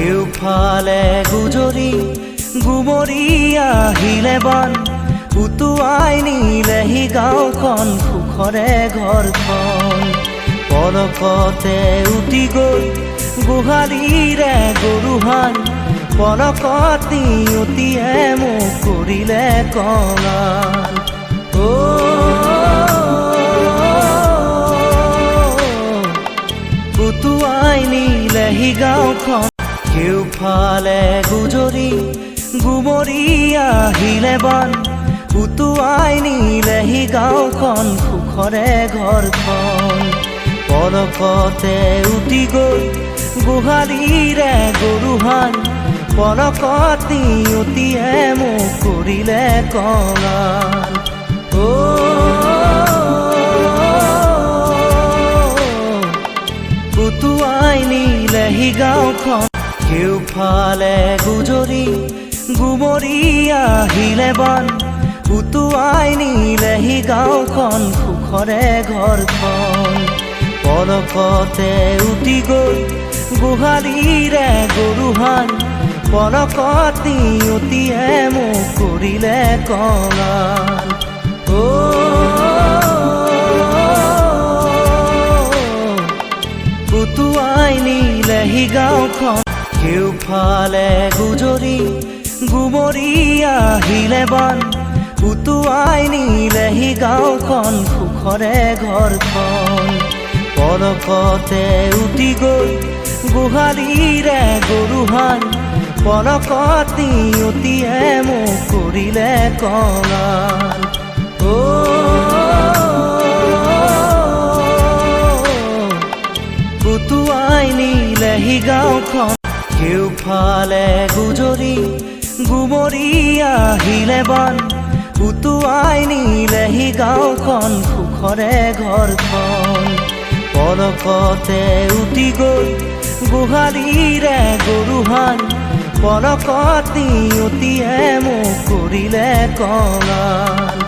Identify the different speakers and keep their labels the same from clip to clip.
Speaker 1: কেউফালে গুজৰি গুমৰি আহিলে বান উটুৱাই নিলেহি গাঁওখন সুখৰে ঘৰখন পলকতে উটি গৈ গোহালিৰে গৰুহাল পলকত নিয়তিয়ে মোক কৰিলে কঙাল উটুৱাই নিলেহি গাঁওখন কেউফালে গুজৰি গুমৰি আহিলে বান উটুৱাই নিলেহি গাঁওখন সুখৰে ঘৰখন পলকতে উটি গৈ গোহালিৰে গৰুহাল পলকত নিয়তিয়ে মোক কৰিলে কঙাল উটুৱাই নিলেহি গাঁওখন কেউফালে গুজৰি গুমৰি আহিলে বান উটুৱাই নিলেহি গাঁওখন সুখৰে ঘৰখন পলকতে উটি গৈ গোহালিৰে গৰুহাল পলকত নিয়তিয়ে মোক কৰিলে কঙাল উটুৱাই নিলেহি গাঁওখন কেউফালে গুজৰি গুমৰি আহিলে বান উটুৱাই নিলেহি গাঁওখন সুখৰে ঘৰখন পলকতে উটি গৈ গোহালিৰে গৰুহাল পলকত নিয়তিয়ে মোক কৰিলে কঙাল উটুৱাই নিলেহি গাঁওখন কেউফালে গুজৰি গুমৰি আহিলে বান উটুৱাই নিলেহি গাঁওখন সুখৰে ঘৰখন পলকতে উটি গৈ গোহালিৰে গৰুহাল পলকত নিয়তিয়ে মোক কৰিলে কঙাল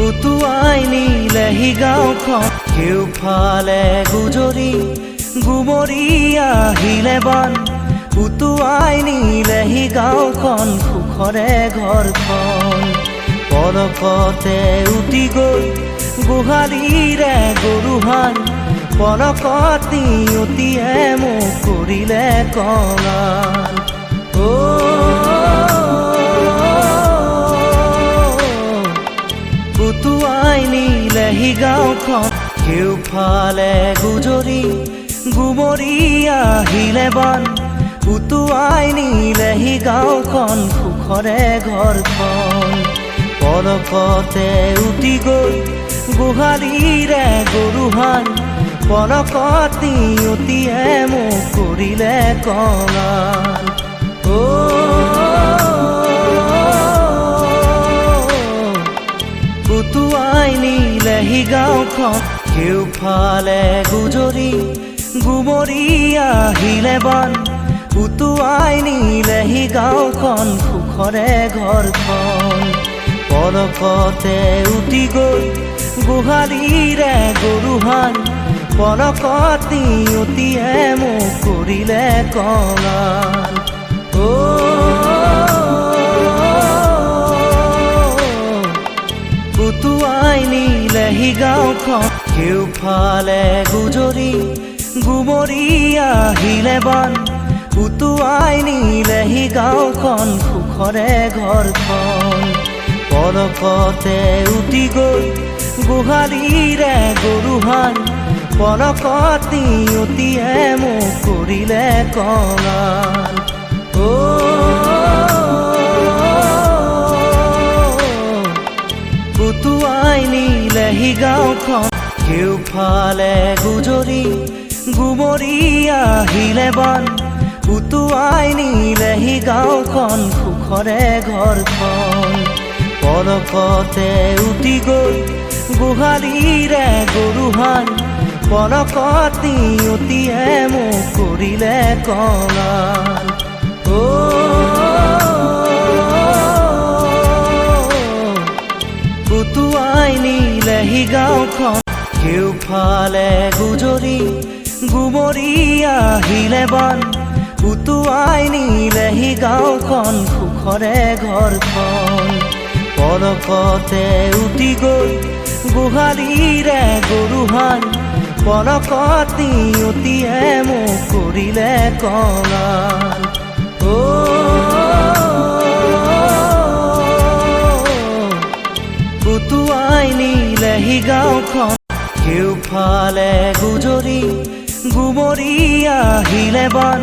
Speaker 1: উটুৱাই নিলেহি গাঁওখন কেউফালে গুজৰি গুমৰি আহিলে বান উটুৱাই নিলেহি গাঁওখন সুখৰে ঘৰখন পলকতে উটি গৈ গোহালিৰে গৰুহাল পলকত নিয়তিয়ে মোক কৰিলে কঙাল উটুৱাই নিলেহি গাঁওখন কেউফালে গুজৰি গুমৰি আহিলে বান উটুৱাই নিলেহি গাঁওখন সুখৰে ঘৰখন পলকতে উটি গৈ গোহালিৰে গৰুহাল পলকত নিয়তিয়ে মোক কৰিলে কঙাল উটুৱাই নিলেহি গাঁওখন কেউফালে গুজৰি গুমৰি আহিলে বান উটুৱাই নিলেহি গাঁওখন সুখৰে ঘৰখন পলকতে উটি গৈ গোহালিৰে গৰুহাল পলকত নিয়তিয়ে মোক কৰিলে কঙাল উটুৱাই নিলেহি গাঁওখন কেউফালে গুজৰি গুমৰি আহিলে বান উটুৱাই নিলেহি গাঁওখন সুখৰে ঘৰখন পলকতে উটি গৈ গোহালিৰে গৰুহাল পলকত নিয়তিয়ে মোক কৰিলে কঙাল উটুৱাই নিলেহি গাঁওখন কেউফালে গুজৰি গুমৰি আহিলে বান উটুৱাই নিলেহি গাঁওখন সুখৰে ঘৰখন পলকতে উটি গৈ গোহালিৰে গৰুহাল পলকত নিয়তিয়ে মোক কৰিলে কঙাল উটুৱাই নিলেহি গাঁওখন কেউফালে গুজৰি গুমৰি আহিলে বান উটুৱাই নিলেহি গাঁওখন সুখৰে ঘৰখন পলকতে উটি গৈ গোহালিৰে গৰুহাল পলকত নিয়তিয়ে মোক কৰিলে কঙাল উটুৱাই নিলেহি গাঁওখন কেউফালে গুজৰি গুমৰি আহিলে বান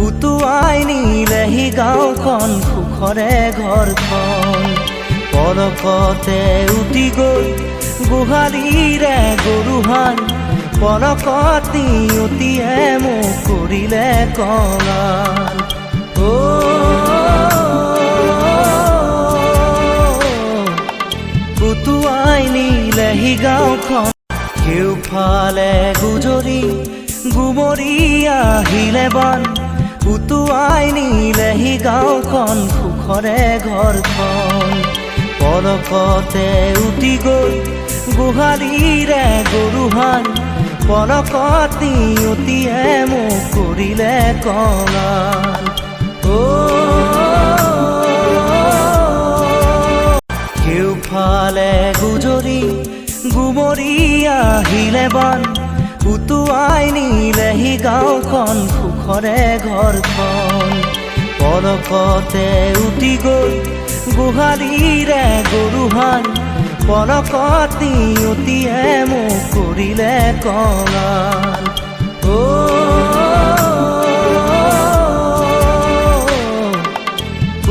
Speaker 1: উটুৱাই নিলেহি গাঁওখন সুখৰে ঘৰখন পলকতে উটি গৈ গোহালিৰে গৰুহাল পলকত নিয়তিয়ে মোক কৰিলে কঙাল উটুৱাই নিলেহি গাঁওখন কেউফালে গুজৰি গুমৰি আহিলে বান উটুৱাই নিলেহি গাঁওখন সুখৰে ঘৰখন পলকতে উটি গৈ গোহালিৰে গৰুহাল পলকত নিয়তিয়ে মোক কৰিলে কঙাল কেউফালে গুজৰি গুমৰি আহিলে বান উটুৱাই নিলেহি গাঁওখন সুখৰে ঘৰখন পলকতে উটি গৈ গোহালিৰে গৰুহাল পলকত নিয়তিয়ে মোক কৰিলে কঙাল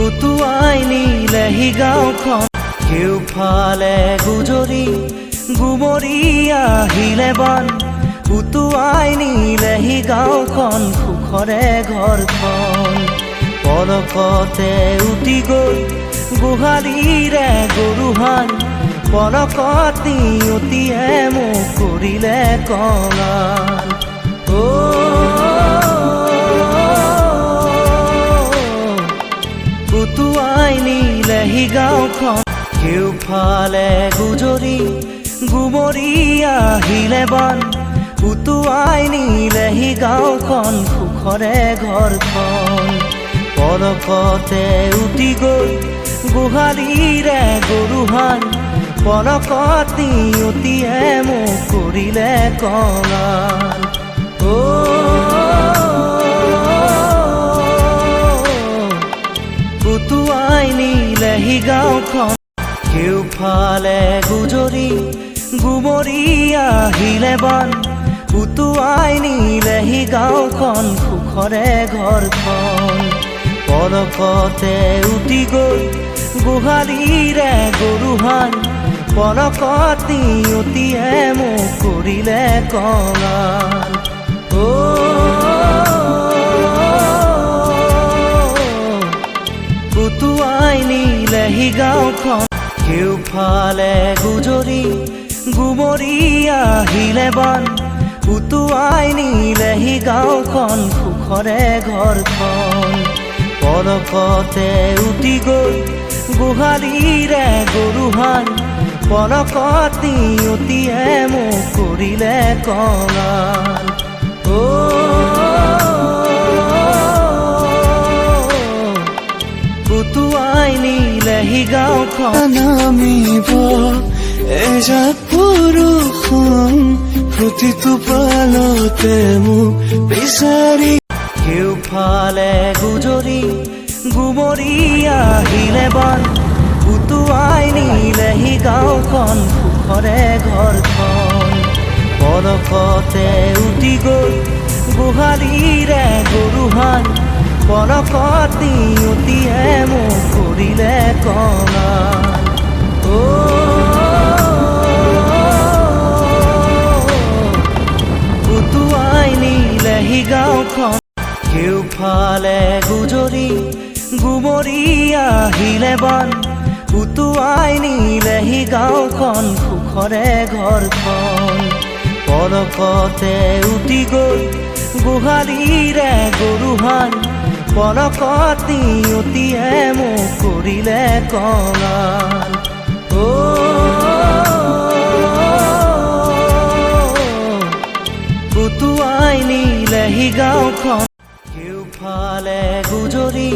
Speaker 1: উটুৱাই নিলেহি গাঁওখন কেউফালে গুজৰি গুমৰি আহিলে বান উটুৱাই নিলেহি গাঁওখন সুখৰে ঘৰখন পলকতে উটি গৈ গোহালিৰে গৰুহাল পলকত নিয়তিয়ে মোক কৰিলে কঙাল উটুৱাই নিলেহি গাঁওখন কেউফালে গুজৰি গুমৰি আহিলে বান উটুৱাই নিলেহি গাঁওখন সুখৰে ঘৰখন পলকতে উটি গৈ গোহালিৰে গৰুহাল পলকত নিয়তিয়ে মোক কৰিলে কঙাল উটুৱাই নিলেহি গাঁওখন কেউফালে গুজৰি গুমৰি আহিলে বান উটুৱাই নিলেহি গাঁওখন সুখৰে ঘৰখন পলকতে উটি গৈ গোহালিৰে গৰুহাল পলকত নিয়তিয়ে মোক কৰিলে কঙাল উটুৱাই নিলেহি গাঁওখন কেউফালে গুজৰি গুমৰি আহিলে বান উটুৱাই নিলেহি গাঁওখন সুখৰে ঘৰখন পলকতে উটি গৈ গোহালিৰে গৰুহাল পলকত নিয়তিয়ে মোক কৰিলে কঙাল উটুৱাই নিলেহি গাঁওখন
Speaker 2: নামিব এজাক বৰষুণ প্ৰতিটো পালতে মোক বিচাৰি
Speaker 1: কেউফালে গুজৰি গুমৰি আহিলে বান উটুৱাই নিলেহি গাঁওখন সুখৰে ঘৰখন পলকতে উটি গৈ গোহালিৰে গৰুহাল পলকত নিয়তিয়ে মোক কৰিলে কঙাল উটুৱাই নিলেহি গাঁওখন কেউফালে গুজৰি গুমৰি আহিলে বান উটুৱাই নিলেহি গাঁওখন সুখৰে ঘৰখন পলকতে উটি গৈ গোহালিৰে গৰুহাল পলকত নিয়তিয়ে মোক কৰিলে কঙাল উটুৱাই নিলেহি গাঁওখন কেওফালে গুজৰি